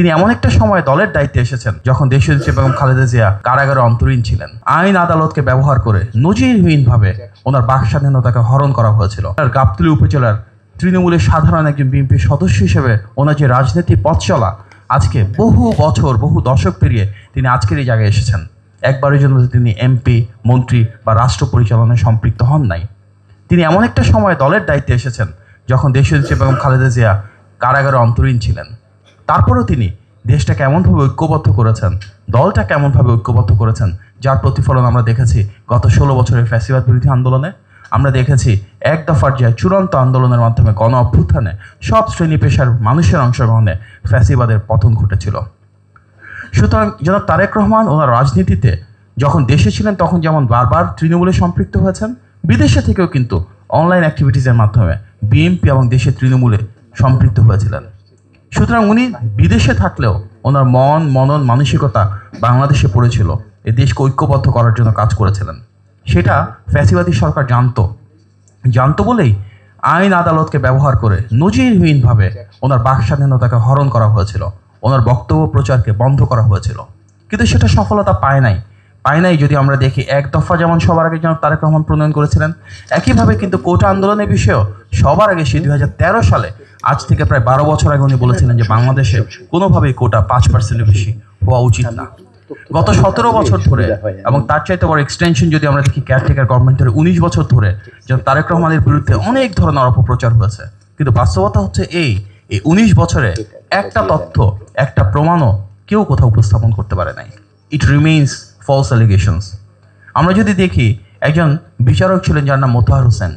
তিনি এমন একটা সময় দলের দায়িত্বে এসেছেন যখন দেশনেত্রী বেগম খালেদা জিয়া কারাগারে অন্তরীণ ছিলেন। আইন আদালতকে ব্যবহার করে নজিরবিহীনভাবে ওনার বাক স্বাধীনতাকে হরণ করা হয়েছিল। গাবতলী উপজেলার তৃণমূলের সাধারণ একজন বিএনপি সদস্য হিসেবে ওনার যে রাজনীতি পথ চলা, আজকে বহু বছর বহু দশক পেরিয়ে তিনি আজকের এই জায়গায় এসেছেন। একবারের জন্য তিনি এমপি, মন্ত্রী বা রাষ্ট্র পরিচালনায় সম্পৃক্ত হন নাই। তিনি এমন একটা সময় দলের দায়িত্বে এসেছেন যখন দেশনেত্রী বেগম খালেদা জিয়া কারাগারে অন্তরীণ ছিলেন। তারপরেও তিনি দেশটাকে এমনভাবে ঐক্যবদ্ধ করেছেন, দলটাকে এমনভাবে ঐক্যবদ্ধ করেছেন, যার প্রতিফলন আমরা দেখেছি গত 16 বছরের ফ্যাসিবাদ বিরোধী আন্দোলনে। আমরা দেখেছি এক দফার যে চূড়ান্ত আন্দোলনের মাধ্যমে গণ অভ্যুত্থানে সব শ্রেণী পেশার মানুষের অংশগ্রহণে ফ্যাসিবাদের পতন ঘটেছিল। সুতরাং জনাব তারেক রহমান ওনার রাজনীতিতে যখন দেশে ছিলেন তখন যেমন বারবার তৃণমূলে সম্পৃক্ত হয়েছেন, বিদেশে থেকেও কিন্তু অনলাইন অ্যাক্টিভিটিসের মাধ্যমে বিএনপি এবং দেশের তৃণমূলে সম্পৃক্ত হয়েছিলেন। সুতরাং উনি বিদেশে থাকলেও ওনার মনন মানসিকতা বাংলাদেশে পড়েছিল, এই দেশকে ঐক্যবদ্ধ করার জন্য কাজ করেছিলেন। সেটা ফ্যাসিবাদী সরকার জানতো বলেই আইন আদালতকে ব্যবহার করে নজিরবিহীনভাবে ওনার বাক স্বাধীনতাকে হরণ করা হয়েছিল, ওনার বক্তব্য প্রচারকে বন্ধ করা হয়েছিল। কিন্তু সেটা সফলতা পায় নাই। যদি আমরা দেখি এক দফা যেমন সবার আগে জনাব তারেক রহমান প্রণয়ন করেছিলেন, একইভাবে কিন্তু কোটা আন্দোলনের বিষয়েও সবার আগে সে 2013 সালে, আজ থেকে প্রায় 12 বছর আগে উনি বলেছিলেন যে বাংলাদেশে কোনোভাবেই কোটা 5%-এর বেশি হওয়া উচিত না। গত 17 বছর ধরে এবং তার চাইতে বড় এক্সটেনশন যদি আমরা দেখি কেয়ারটেকার গভর্নমেন্টের 19 বছর ধরে জনাব তারেক রহমানের বিরুদ্ধে অনেক ধরনের অপপ্রচার হয়েছে। কিন্তু বাস্তবতা হচ্ছে এই 19 বছরে একটা তথ্য, একটা প্রমাণও কেউ কোথাও উপস্থাপন করতে পারে নাই। ইট রিমেইনস ফলস অ্যালিগেশনস। আমরা যদি দেখি একজন বিচারক ছিলেন যার নাম মোতাহার হোসেন,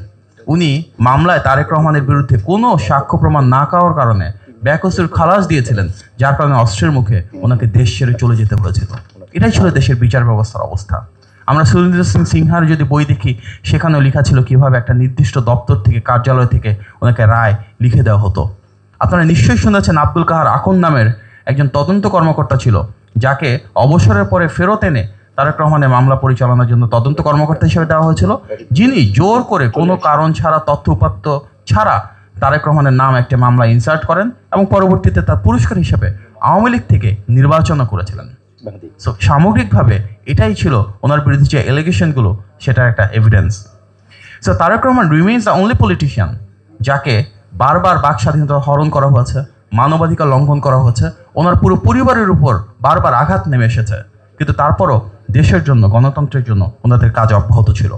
উনি মামলায় তারেক রহমানের বিরুদ্ধে কোনো সাক্ষ্য প্রমাণ না পাওয়ার কারণে বেকসুর খালাস দিয়েছিলেন, যার কারণে অস্ত্রের মুখে ওনাকে দেশ ছেড়ে চলে যেতে হয়েছিল। এটাই ছিল দেশের বিচার ব্যবস্থার অবস্থা। আমরা সুরেন্দ্র সিং সিনহার যদি বই দেখি, সেখানেও লেখা ছিল কীভাবে একটা নির্দিষ্ট দপ্তর থেকে, কার্যালয় থেকে ওনাকে রায় লিখে দেওয়া হতো। আপনারা নিশ্চয়ই শুনেছেন আব্দুল কাহার আকন নামের একজন তদন্ত কর্মকর্তা ছিল, যাকে অবসরের পরে ফেরত এনে তারেক রহমানের মামলা পরিচালনার জন্য তদন্ত কর্মকর্তা হিসেবে দেওয়া হয়েছিল, যিনি জোর করে কোনো কারণ ছাড়া, তথ্য উপাত্ত ছাড়া তারেক রহমানের নাম একটা মামলা ইনসার্ট করেন এবং পরবর্তীতে তার পুরস্কার হিসেবে আওয়ামী লীগ থেকে নির্বাচনও করেছিলেন। সো সামগ্রিকভাবে এটাই ছিল ওনার বিরুদ্ধে যে এলিগেশনগুলো, সেটার একটা evidence. So Tarique Rahman remains the only politician যাকে বারবার বাক স্বাধীনতা হরণ করা হয়েছে, মানবাধিকার লঙ্ঘন করা হয়েছে, ওনার পুরো পরিবারের উপর বারবার আঘাত নেমে এসেছে। কিন্তু তারপরও দেশের জন্য, গণতন্ত্রের জন্য ওনাদের কাজ অব্যাহত ছিল।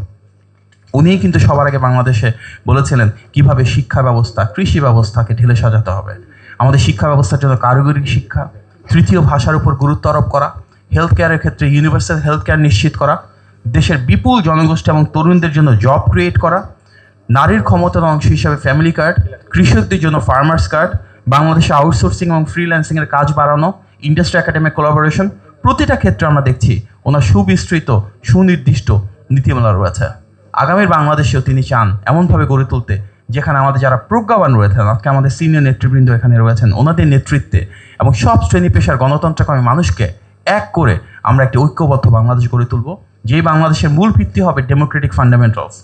উনিই কিন্তু সবার আগে বাংলাদেশে বলেছিলেন কিভাবে শিক্ষা ব্যবস্থা, কৃষি ব্যবস্থাকে ঢেলে সাজাতে হবে। আমাদের শিক্ষা ব্যবস্থার জন্য কারিগরি শিক্ষা, তৃতীয় ভাষার উপর গুরুত্ব আরোপ করা, হেলথ কেয়ারের ক্ষেত্রে ইউনিভার্সাল হেলথ কেয়ার নিশ্চিত করা, দেশের বিপুল জনগোষ্ঠী এবং তরুণদের জন্য জব ক্রিয়েট করা, নারীর ক্ষমতার অংশ হিসাবে ফ্যামিলি কার্ড, কৃষকদের জন্য ফার্মার্স কার্ড, বাংলাদেশে আউটসোর্সিং এবং ফ্রিল্যান্সিংয়ের কাজ বাড়ানো, ইন্ডাস্ট্রি একাডেমিক কোলাবোরেশন, প্রতিটা ক্ষেত্রে আমরা দেখছি ওনার সুবিস্তৃত, সুনির্দিষ্ট নীতিমালা রয়েছে। আগামীর বাংলাদেশেও তিনি চান এমনভাবে গড়ে তুলতে যেখানে আমাদের যারা প্রজ্ঞাবান রয়েছেন, আজকে আমাদের সিনিয়র নেতৃবৃন্দ এখানে রয়েছেন, ওনাদের নেতৃত্বে এবং সব শ্রেণী পেশার গণতন্ত্রকামী মানুষকে এক করে আমরা একটি ঐক্যবদ্ধ বাংলাদেশ গড়ে তুলব, যেই বাংলাদেশের মূল ভিত্তি হবে ডেমোক্রেটিক ফান্ডামেন্টালস।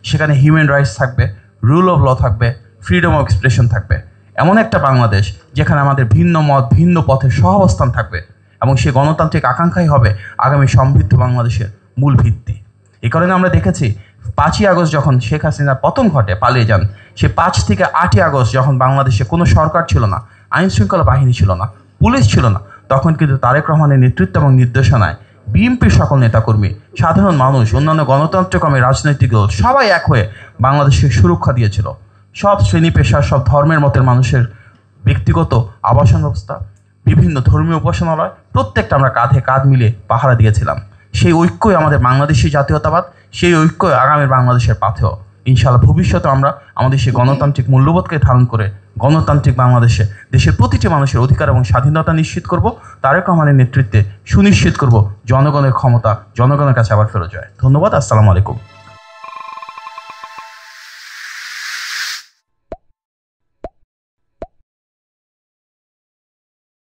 সেখানে হিউম্যান রাইটস থাকবে, রুল অফ ল থাকবে, ফ্রিডম অফ এক্সপ্রেশন থাকবে। এমন একটা বাংলাদেশ যেখানে আমাদের ভিন্ন মত, ভিন্ন পথের সহাবস্থান থাকবে এবং সেই গণতান্ত্রিক আকাঙ্ক্ষাই হবে আগামী সমৃদ্ধ বাংলাদেশের মূল ভিত্তি। এই কারণে আমরা দেখেছি 5ই আগস্ট যখন শেখ হাসিনার পতন ঘটে, পালিয়ে যান, সে 5 থেকে 8ই আগস্ট যখন বাংলাদেশে কোনো সরকার ছিল না, আইন শৃঙ্খলা বাহিনী ছিল না, পুলিশ ছিল না, তখন কিন্তু তারেক রহমানের নেতৃত্ব এবং নির্দেশনায় বিএনপির সকল নেতাকর্মী, সাধারণ মানুষ, অন্যান্য গণতন্ত্রকামী রাজনৈতিক দল সবাই এক হয়ে বাংলাদেশকে সুরক্ষা দিয়েছিল। সব শ্রেণী পেশার, সব ধর্মের মতের মানুষের ব্যক্তিগত আবাসন ব্যবস্থা, বিভিন্ন ধর্মীয় উপাসনালয়, প্রত্যেকটা আমরা কাঁধে কাঁধ মিলে পাহারা দিয়েছিলাম। সেই ঐক্যই আমাদের বাংলাদেশি জাতীয়তাবাদ, সেই ঐক্যই আগামীর বাংলাদেশের পাথেয়। ইনশাআল্লাহ ভবিষ্যতে আমরা আমাদের সেই গণতান্ত্রিক মূল্যবোধকে ধারণ করে গণতান্ত্রিক বাংলাদেশে দেশের প্রতিটি মানুষের অধিকার এবং স্বাধীনতা নিশ্চিত করব। তারেক রহমানের নেতৃত্বে সুনিশ্চিত করব জনগণের ক্ষমতা জনগণের কাছে আবার ফেরত যায়। ধন্যবাদ। আসসালামু আলাইকুম।